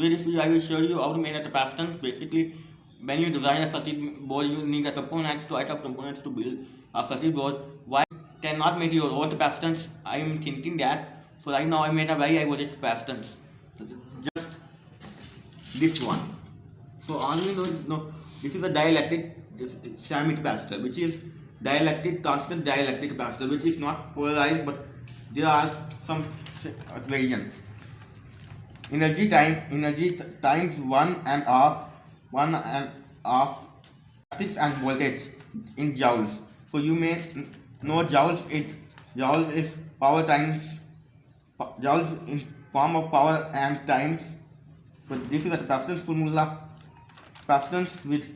Today this video I will show you how to make a capacitance. Basically, when you design a circuit board, you need a components to item components to build a circuit board. Why cannot make your own capacitance? I am thinking that. So right now I made a very high voltage capacitance. Just this one. So all we know, this is a dielectric Sami capacitor, which is dielectric constant dielectric capacitor, which is not polarized, but there are some equation. Energy times one and half statistics and voltage in joules. So you may know joules. Joules is power times joules in form of power and times. So this is the capacitance formula. Capacitance with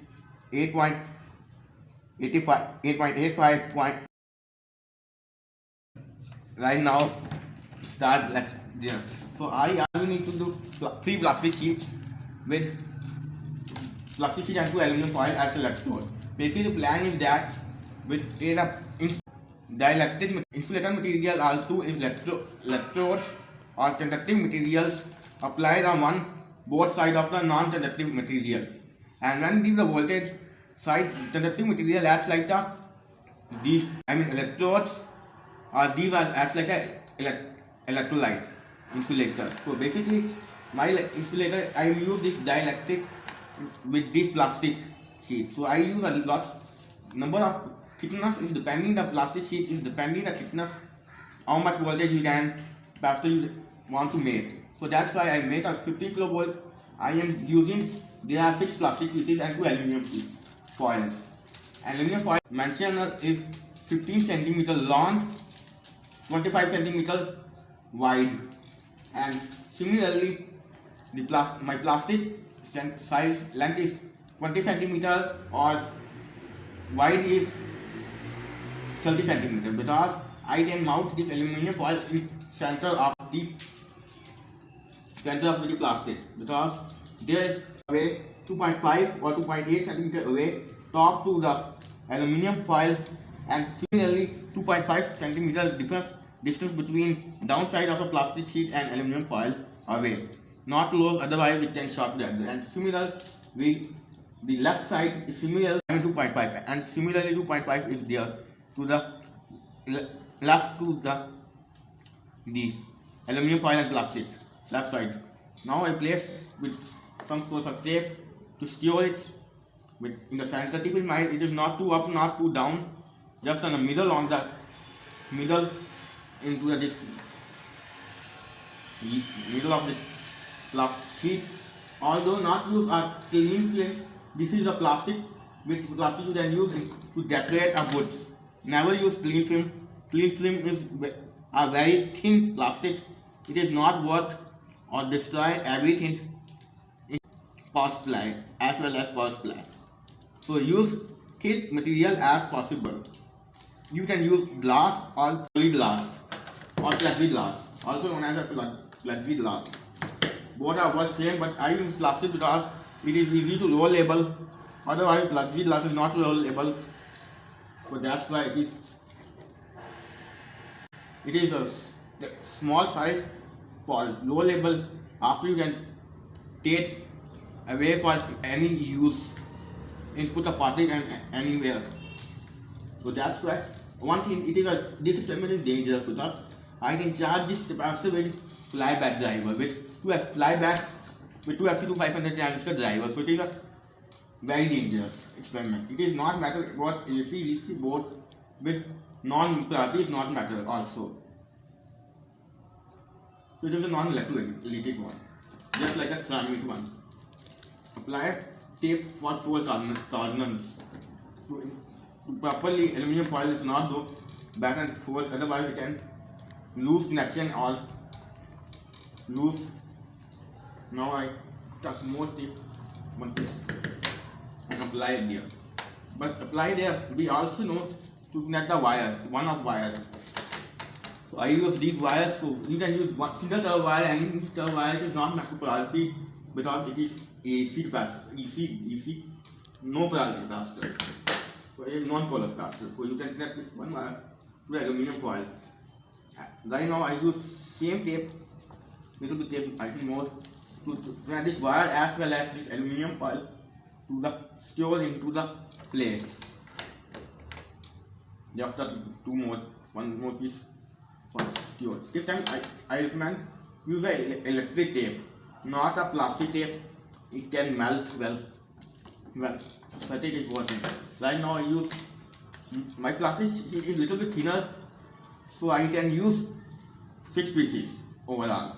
8.85 right now start like there. So I need to do 3 plastic sheets with plastic sheet and 2 aluminum foil as electrode. Basically the plan is that with dielectric insulator material or 2 electrodes or conductive materials applied on both sides of the non-conductive material, and when the voltage side conductive material acts like electrodes, or these are acts like a electrolyte insulator. So basically my insulator, I use this dielectric with this plastic sheet. So I use a lot number of thickness is depending the plastic sheet is depending the thickness, how much voltage you can capacitor you want to make. So that's why I make a 15 kilovolt. I am using, there are 6 plastic pieces and 2 aluminum foils. Aluminum foil mentioned is 15 centimeter long, 25 centimeter wide, and similarly my plastic size length is 20 centimeter or wide is 30 centimeter, because I can mount this aluminum foil in center of the plastic, because there is away 2.5 or 2.8 centimeter away top to the aluminum foil, and similarly 2.5 centimeter distance between downside of the plastic sheet and aluminum foil away, not close, otherwise it can shock the other. And similarly the left side is similar 2.5, and similarly 2.5 is there to the left to the aluminum foil and plastic left side. Now I place with some sort of tape to secure it with in the center. Keep in mind it is not too up, not too down, just in the middle, on the middle into the middle of the plastic sheet. Although not use a clean film, this is a plastic which plastic you can use to decorate a woods. Never use clean film. Clean film is a very thin plastic. It is not worth or destroy everything in power supply as well as power supply. So use thick material as possible. You can use glass or polyglass or plexiglass, also known as a plexiglass. Both are worth same, but I use plastic because it is easy to roll label. Otherwise plexiglass is not roll label. So that's why it is a small size for low label. After you can take away for any use in put a party and anywhere. So that's why one thing, this experiment is dangerous because I can charge this capacitor with flyback driver with two SC2500 transistor driver. So it is a very dangerous experiment. It is not matter what AC DC both with non-polarity is not matter also. So it is a non-electrolytic one, just like a ceramic one. Apply tape for 4 corners. Properly aluminum foil is not though back and forth, otherwise it can lose connection or lose. Now I tuck more tape and apply it there. But apply there, we also know to connect the wire, one of wire. So I use these wires. So you can use one single turn wire, any turn wire. It is not macro polarity because it is AC capacitor, AC, no polarity capacitor. So it is non-polar capacitor. So you can connect this one wire to the aluminum foil. Right now I use same tape, little bit tape, I think more. to run this wire as well as this aluminum foil to the secure into the place. Just one more piece for secure. This time I recommend use a electric tape, not a plastic tape. It can melt well. Static is working. Right now I use my plastic sheet is little bit thinner, so I can use 6 pieces overall.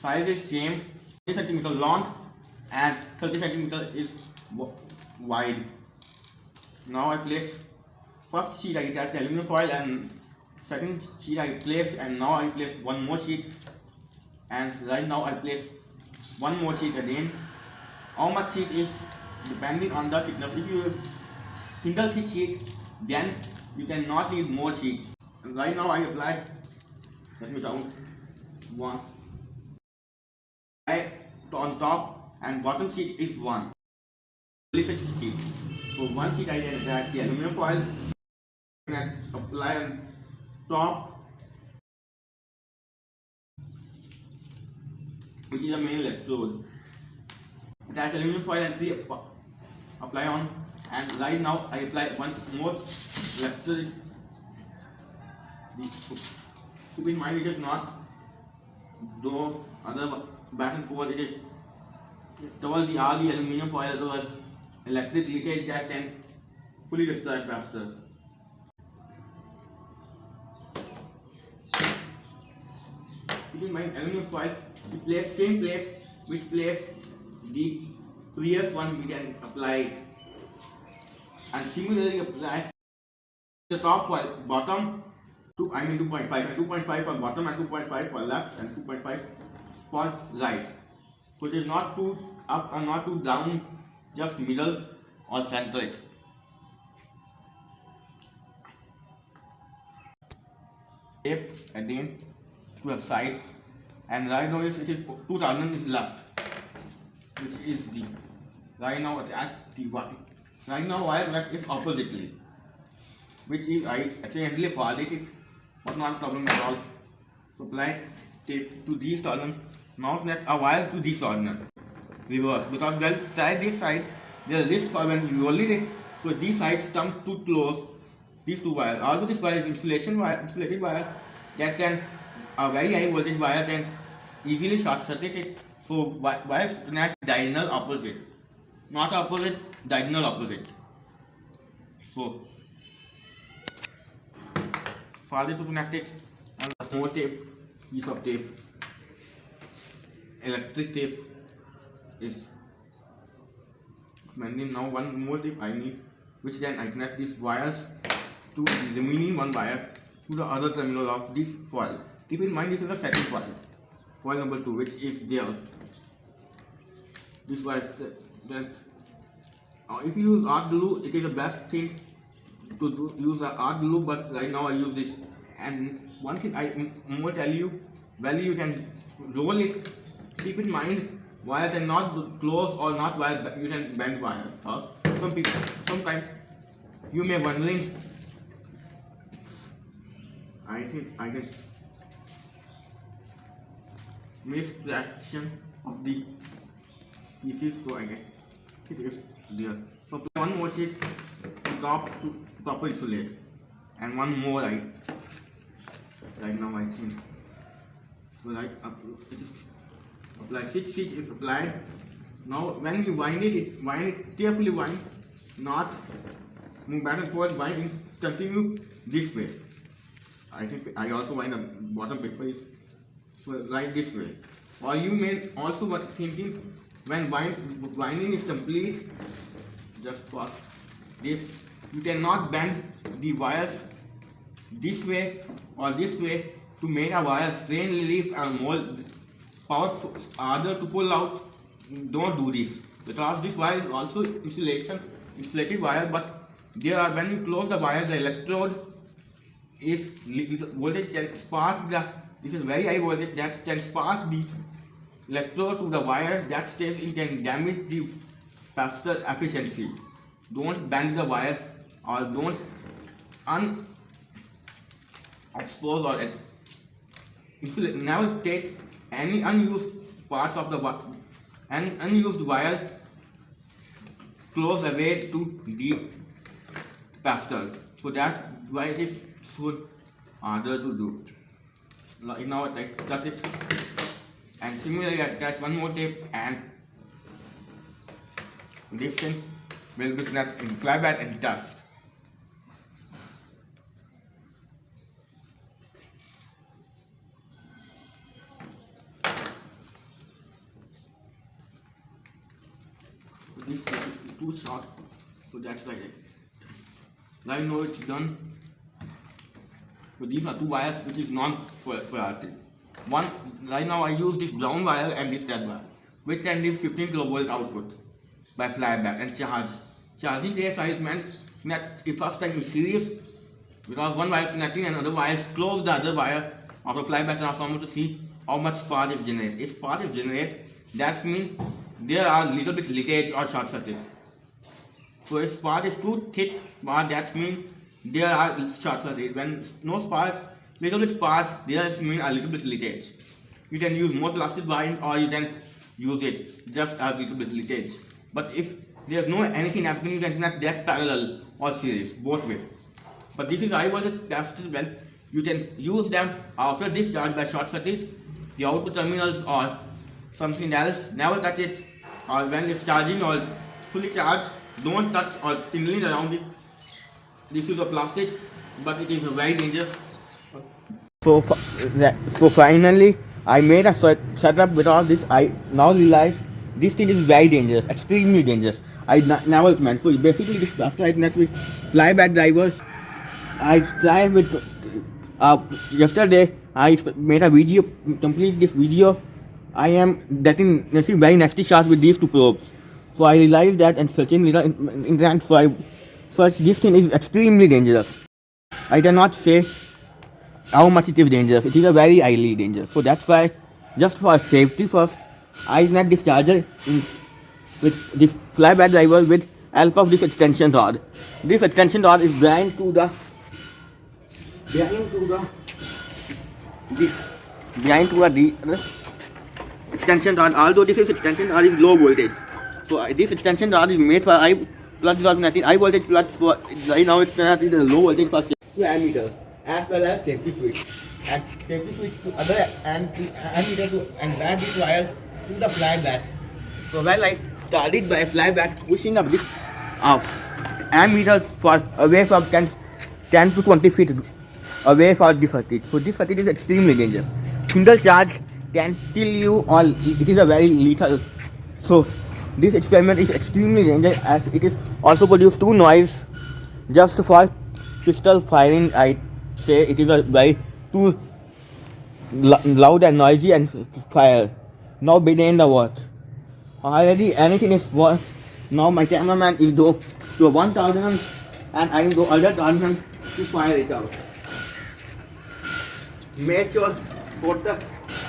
Size is same, 30 centimeter long and 30 centimeter is wide. Now I place first sheet I attach the aluminum foil and second sheet I place, and now I place one more sheet, and right now I place one more sheet again. How much sheet is depending on the thickness. If you use single thick sheet, then you cannot need more sheets. And right now I apply, let me count, 1. On top and bottom sheet is 1. Only 6 sheets. So one sheet I then attach the aluminum foil and apply on top, which is the main electrode. Attach aluminum foil and apply on, and right now I apply one more electrode. Keep in mind it is not though other back and forth, it is toward the all the aluminum foil, otherwise electric leakage that can fully destroy faster. Keep in mind aluminum foil we place same place which place the previous one we can apply it, and similarly apply the top foil bottom to 2.5 and 2.5 for bottom and 2.5 for left and 2.5 for right. So it is not too up and not too down, just middle or centric. Tape again to the side, and right now it is 2000 is left, which is the right now attach the one. Right now wire left is oppositely, which is I accidentally folded it, but not a problem at all. So apply tape to these tolerance. Now connect a wire to this tolerance. Reverse, because when try this side, there is risk for when you roll it, so these sides come too close. These two wires. Although this wire is insulated wire, that can a very high voltage wire can easily short circuit it. So wires connect diagonal opposite, not opposite, diagonal opposite. So further to connect it, and more tape, piece of tape, electric tape is mending. Now one more tape I need, which then I connect these wires to the remaining one wire to the other terminal of this foil. Keep in mind this is the second foil number 2, which is there. This wire that if you use art glue, it is the best thing to use art glue, but right now I use this. And one thing I more tell you, when you can roll it, keep in mind wire cannot close or not wire, you can bend wire. Sometimes you may wondering, I think I can misdirection of the pieces, so I get it is there. So one more sheet to top to proper insulate, and one more right now I think. So right apply 6 sheets is applied. Now when you wind it carefully, wind, not move back and forth, wind, continue this way. I think I also wind the bottom paper is right this way. Or you may also be thinking when winding is complete, just for this, you cannot bend the wires this way or this way to make a wire strain relief and more powerful harder to pull out. Don't do this, because this wire is also insulated wire, but there are, when you close the wire, the electrode is voltage can spark the, this is very high voltage that can spark the electrode to the wire, that stays in, can damage the capacitor efficiency. Don't bend the wire or don't expose or never take any unused parts of the An unused wire close away to the capacitor. So that's why it is so harder to do. Now I cut it, and similarly I attach one more tape, and this thing will be left in flyback and dust. This tape is too short, so that's why it is. Now you know it's done. So these are two wires which is non-polarity. One, right now I use this brown wire and this red wire, which can give 15 kilovolt output by flyback and charge. Charging case I meant that the first time is serious, because one wire is connecting and another wire is close the other wire of the flyback transformer to see how much spark is generated. If spark is generated, that means there are little bit leakage or short circuit. So if spark is too thick, that means there are short circuit. When no spark, little bit spark, there means a little bit leakage. You can use more plastic wire or you can use it just as little bit leakage. But if there's no anything happening, you can connect that parallel or series, both way. But this is high voltage capacitor. Well, you can use them after discharge by short circuit, the output terminals or something else. Never touch it, or when it's charging or fully charged, don't touch or tingling around it. This is a plastic, but it is a very dangerous. So finally, I made a setup with all this. I now realize this thing is very dangerous, extremely dangerous. I never meant. So basically, this after I connect with flyback driver, I tried with yesterday. I made a video, complete this video. I am getting very nasty shots with these two probes. So I realized that and searching in internet, so I searched this thing is extremely dangerous. I cannot say how much it is dangerous. It is a very highly dangerous. So that's why, just for safety first, I connect this charger with this flyback driver with help of this extension rod. This extension rod is behind to the extension rod. Although this is extension rod is low voltage, so this extension rod is made for high plus high voltage plus. For right now it's connected to the low voltage for 2 ammeter as well as safety switch, and safety switch to other and ammeter to and back this wire to the flyback. So when I started by flyback pushing up this ammeter for away from 10 to 20 feet away for this circuit. So this circuit is extremely dangerous. Single charge can kill you, or it is a very lethal. So this experiment is extremely dangerous as it is also produce too noise just for crystal firing. I say it is a very too loud and noisy and fire. Now begin the work. Already anything is work. Now my cameraman is go to 1000 and I will go other 1000 to fire it out. Make sure focus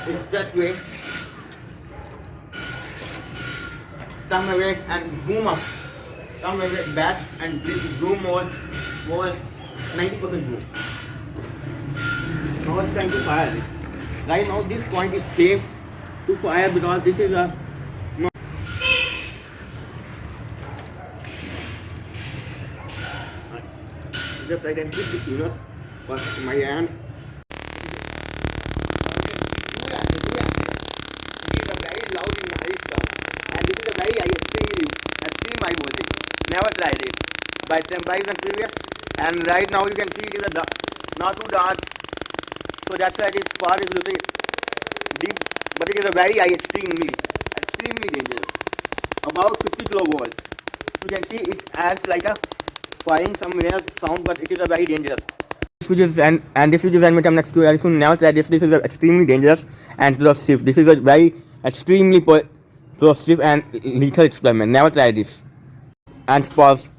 is that way. Come away and boom up. Come away back and zoom more 90% zoom. Now it's time to fire it. Right now this point is safe to fire because this is a just I can click the tuner but my hand. It is a very loud in high stuff, and this is a very extreme high voltage. Never tried it by comparison previous, and right now you can see it is not too dark, so that's why this part is looking deep, but it is a very high, extremely dangerous, about 50 kilovolts. You can see it as like a firing somewhere sound, but it is a very dangerous. This video is and this video is end. Next to very soon. Never try this. This is a extremely dangerous and corrosive. This is a very extremely corrosive and lethal experiment. Never try this. And pause.